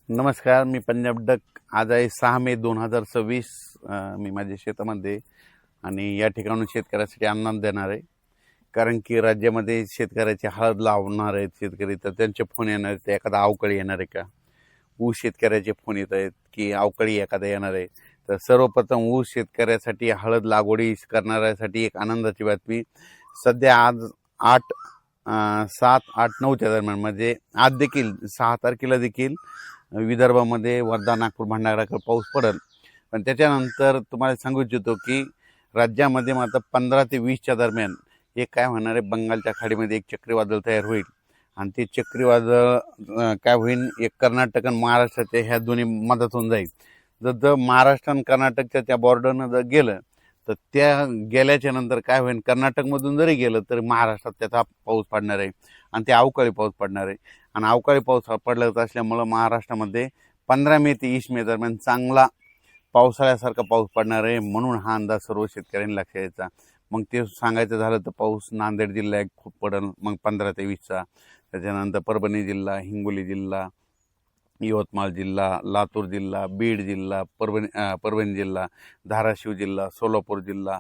नमस्कार, मी पंजाब डक. आज आहे 6 मे 2026. मी माझ्या शेतामध्ये आणि या ठिकाणून शेतकऱ्यासाठी अन्नदान देणार आहे. कारण की राज्यामध्ये शेतकऱ्याची हळद लावणार आहेत शेतकरी, तर त्यांचे फोन येणार आहेत, एखादा अवकाळी येणार आहे का. ऊस शेतकऱ्याचे फोन येत आहेत की अवकाळी एखादा येणार आहे. तर सर्वप्रथम ऊस शेतकऱ्यासाठी हळद लागवडी करणाऱ्यासाठी एक आनंदाची बातमी. सध्या आज 7, 8, 9च्या दरम्यान, म्हणजे आज देखील 6 तारखेला देखील विदर्भामध्ये वर्धा, नागपूर, भंडाराकडे पाऊस पडेल. पण त्याच्यानंतर तुम्हाला सांगू इच्छितो की राज्यामध्ये मात्र 15 ते 20च्या दरम्यान एक काय होणार आहे, बंगालच्या खाडीमध्ये एक चक्रीवादळ तयार होईल. आणि ते चक्रीवादळ काय होईल, एक कर्नाटक आणि महाराष्ट्राच्या ह्या दोन्ही मदत होऊन जाईल. जर महाराष्ट्र आणि कर्नाटकच्या त्या बॉर्डरनं जर गेलं तर त्या गेल्याच्या नंतर काय होईल, कर्नाटकमधून जरी गेलं तरी महाराष्ट्रात त्याचा पाऊस पडणार आहे आणि ते अवकाळी पाऊस पडणार आहे. आणि अवकाळी पाऊस पडला असल्यामुळं महाराष्ट्रामध्ये 15 मे ते 20 मे दरम्यान चांगला पावसाळ्यासारखा पाऊस पडणार आहे. म्हणून हा अंदाज सर्व शेतकऱ्यांनी लक्षात घ्यायचा. मग ते सांगायचं झालं तर पाऊस नांदेड जिल्ह्यात खूप पडेल, मग 15 ते 20चा. त्याच्यानंतर परभणी जिल्हा, हिंगोली जिल्हा, यवतमाळ जिल्हा, लातूर जिल्हा, बीड जिल्हा, परभणी जिल्हा, धाराशिव जिल्हा, सोलापूर जिल्हा,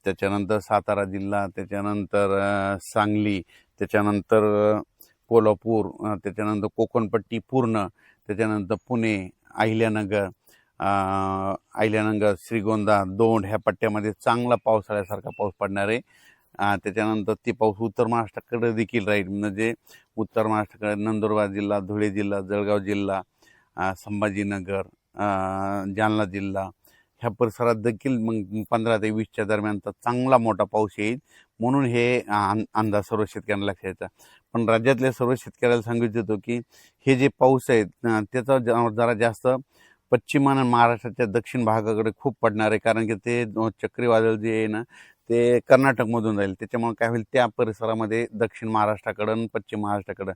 त्याच्यानंतर सातारा जिल्हा, त्याच्यानंतर सांगली, त्याच्यानंतर कोल्हापूर, त्याच्यानंतर कोकणपट्टी पूर्ण, त्याच्यानंतर पुणे, अहिल्यानगर, श्रीगोंदा, दौंड ह्या पट्ट्यामध्ये चांगला पावसाळ्यासारखा पाऊस पडणार आहे. त्याच्यानंतर ते पाऊस उत्तर महाराष्ट्राकडे देखील राहील. म्हणजे उत्तर महाराष्ट्राकडे नंदुरबार जिल्हा, धुळे जिल्हा, जळगाव जिल्हा, संभाजीनगर, जालना जिल्हा ह्या परिसरात देखील मग 15 ते 20च्या दरम्यान तर चांगला मोठा पाऊस येईल. म्हणून हे अंदाज सर्व शेतकऱ्यांना लक्षात यायचा. पण राज्यातल्या सर्व शेतकऱ्याला सांगू इच्छितो की हे जे पाऊस आहेत त्याचा जरा जास्त पश्चिम आणि महाराष्ट्राच्या दक्षिण भागाकडे खूप पडणार आहे. कारण की ते चक्रीवादळ जे आहे ना ते कर्नाटकमधून जाईल. त्याच्यामुळे काय होईल, त्या परिसरामध्ये दक्षिण महाराष्ट्राकडं आणि पश्चिम महाराष्ट्राकडं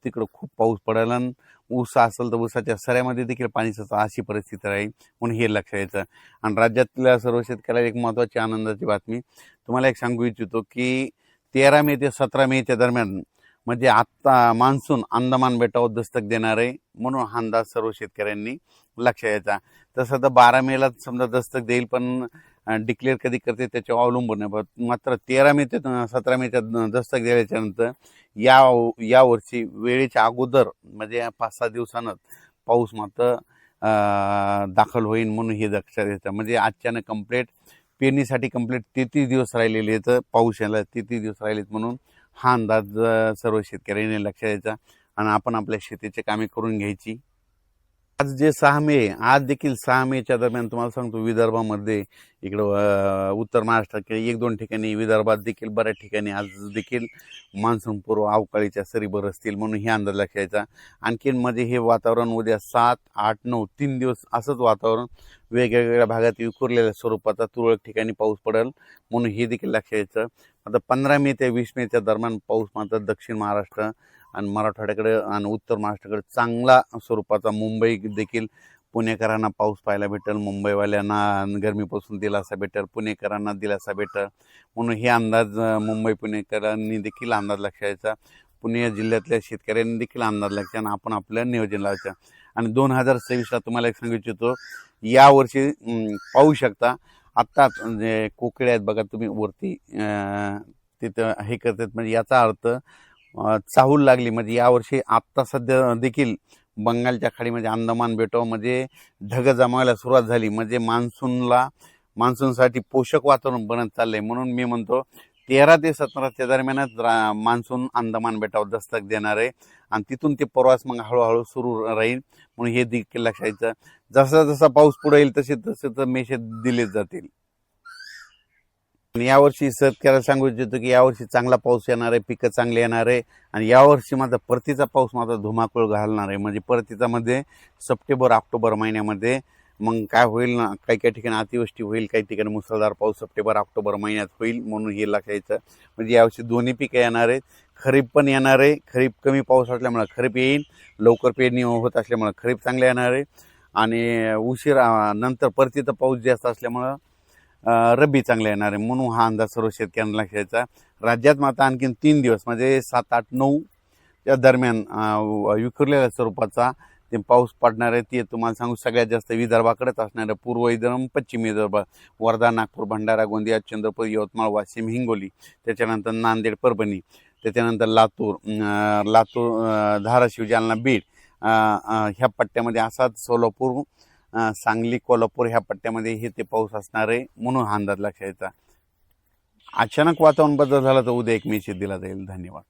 तिकडं खूप पाऊस पडेल. आणि ऊस असेल तर ऊसाच्या सऱ्यामध्ये देखील पाणी साचेल, अशी परिस्थिती राहील. म्हणून हे लक्षात यायचं. आणि राज्यातल्या सर्व शेतकऱ्याला एक महत्त्वाची आनंदाची बातमी तुम्हाला एक सांगू इच्छितो की 13 मे ते 17 मेच्या दरम्यान, म्हणजे आत्ता मान्सून अंदमान बेटावर दस्तक देणार आहे. म्हणून हा अंदाज सर्व शेतकऱ्यांनी लक्षात यायचा. तसं तर 12 मेला समजा दस्तक देईल, पण डिक्लेअर कधी करते त्याच्यावर अवलंबून आहे. मात्र 13 मे ते 17 मेच्या दस्तक दिल्याच्या नंतर या वर्षी वेळेच्या अगोदर, म्हणजे 5-6 दिवसानंच पाऊस मात्र दाखल होईल. म्हणून हे लक्षात यायचं. म्हणजे आजच्यानं कंप्लीट पेरणीसाठी कंप्लीट 33 दिवस राहिलेले आहेत, पाऊस यायला 33 दिवस राहिलेत. म्हणून हा अंदाज सर्व शेतकऱ्यांनी लक्षात यायचा आणि आपण आपल्या शेतीची कामे करून घ्यायची. आज जे 6 मे, आज देखील 6 मेच्या दरम्यान तुम्हाला सांगतो विदर्भामध्ये, इकडं उत्तर महाराष्ट्रात 1-2 ठिकाणी, विदर्भात देखील बऱ्याच ठिकाणी आज देखील मान्सूनपूर्व अवकाळीच्या सरी बरसतील. म्हणून हे अंदाज लक्षात यायचा. आणखीन म्हणजे हे वातावरण उद्या 7, 8, 9 3 दिवस असंच वातावरण वेगवेगळ्या भागात विखुरलेल्या स्वरूपाचा तुरळक ठिकाणी पाऊस पडेल. म्हणून हे देखील लक्षात यायचं. आता 15 मे ते 20 मेच्या दरम्यान पाऊस मात्र दक्षिण महाराष्ट्र आणि मराठवाड्याकडे आणि उत्तर महाराष्ट्राकडे चांगला स्वरूपाचा, मुंबई देखील पुणेकरांना पाऊस पाहायला भेटेल, मुंबईवाल्यांना गरमीपासून दिलासा भेटेल, पुणेकरांना दिलासा भेटेल. म्हणून हे अंदाज मुंबई पुणेकरांनी देखील अंदाज लक्षात यायचा. पुणे जिल्ह्यातल्या शेतकऱ्यांनी देखील अंदाज लक्षात आणि आपण आपलं नियोजन लावायचं. आणि 2026ला तुम्हाला एक सांगू इच्छितो, यावर्षी पाहू शकता आत्ताच म्हणजे कोकिळे आहेत बघा तुम्ही वरती, तिथं हे करतात. म्हणजे याचा अर्थ चाहूल लागली. म्हणजे यावर्षी आत्ता सध्या देखील बंगालच्या खाडीमध्ये अंदमान बेटामध्ये ढग जमायला सुरुवात झाली. म्हणजे मान्सूनसाठी पोषक वातावरण बनत चाललंय. म्हणून मी म्हणतो 13 ते 17च्या दरम्यानच मान्सून अंदमान बेटावर दस्तक देणार आहे आणि तिथून ते प्रवास मग हळूहळू सुरू राहील. म्हणून हे देखील लक्षात घ्यायचं. जसा जसा पाऊस पुढे येईल तसे तर मेसेज दिले जातील. यावर्षी शेतकऱ्याला सांगू इच्छितो की यावर्षी चांगला पाऊस येणार आहे, पिकं चांगली येणार आहे. आणि यावर्षी मात्र परतीचा पाऊस मात्र धुमाकूळ घालणार आहे. म्हणजे परतीचामध्ये सप्टेंबर-ऑक्टोबर महिन्यामध्ये मग काय होईल ना, काही काही ठिकाणी अतिवृष्टी होईल, काही ठिकाणी मुसळधार पाऊस सप्टेंबर-ऑक्टोबर महिन्यात होईल. म्हणून हे लक्षात यायचं. म्हणजे यावर्षी दोन्ही पिकं येणार आहेत. खरीप पण येणार आहे. खरीप कमी पाऊस असल्यामुळे खरीप येईल, लवकर पेरणी होत असल्यामुळे खरीप चांगले येणार आहे. आणि उशिरा नंतर परतीचा पाऊस जास्त असल्यामुळं रब्बी चांगले येणार आहे. म्हणून हा अंदाज सर्व शेतकऱ्यांना लक्षात यायचा. राज्यात मात्र आणखीन 3 दिवस म्हणजे 7, 8, 9 या दरम्यान विखुरलेल्या स्वरूपाचा ते पाऊस पडणार आहे ते तुम्हाला सांगू सगळ्यात जास्त विदर्भाकडेच असणार आहे. पूर्व विदर्भ, पश्चिम विदर्भ, वर्धा, नागपूर, भंडारा, गोंदिया, चंद्रपूर, यवतमाळ, वाशिम, हिंगोली, त्याच्यानंतर नांदेड, परभणी, त्याच्यानंतर लातूर, धाराशिव, जालना, बीड ह्या पट्ट्यामध्ये, असाच सोलापूर, सांगली, कोल्हापूर ह्या पट्ट्यामध्ये हे ते पाऊस असणार आहे. म्हणून हा अंदाज लक्षात यायचा. अचानक वातावरण बदल झाला तर उद्या एक मेसेज दिला जाईल. धन्यवाद.